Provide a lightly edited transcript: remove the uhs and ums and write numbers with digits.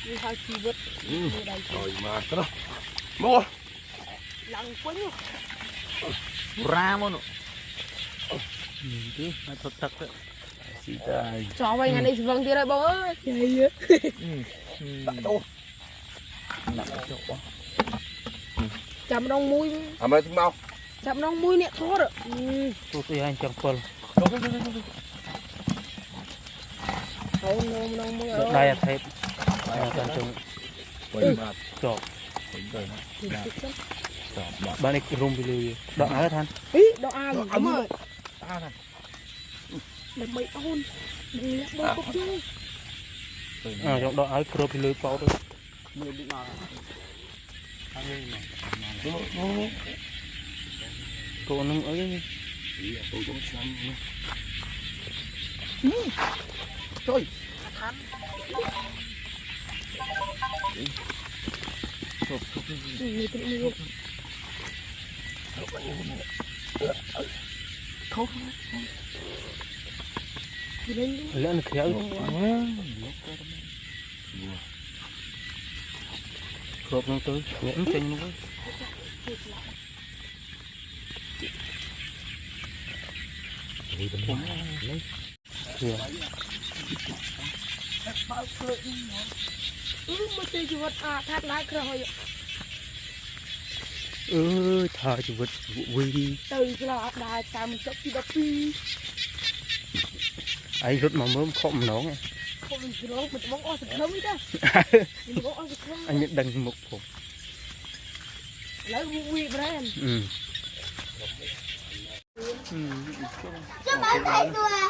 đi hai chi vứt rồi mà cái đó mua lăng quấn ra mà nó chứ nó thật thật đấy xì tai cho vay ngày này vâng thì đây bố ơi nặng chỗ chậm đông mũi à mày chúng mau chậm đông mũi nè thoát rồi tôi thấy anh chẳng quên thôi đông mũi được đây là thấy toàn chung quay mặt chọc rồi bạn ấy rung bị lùi đoạn hết than ý đó ai đúng rồi ta này để mấy ôn đừng lẽ bố cục chứ trong đoạn ấy rung bị lùi bao thôi cô nâng ấy tôi cũng xem trời không lẽ nó khéo khớp nó tới nhẫn chênh nó với mà chơi chú vật à thắt lái rồi thà chú vật vui đi từ là đài ta mình chấp đi đập đi ấy rút mà mớm khom nó nghe không mình chỉ lo mình bóng o sực thơm đó mình bóng o sực thơm anh nhận đằng một phục lấy vui brand ừ Cho bạn thấy tôi à.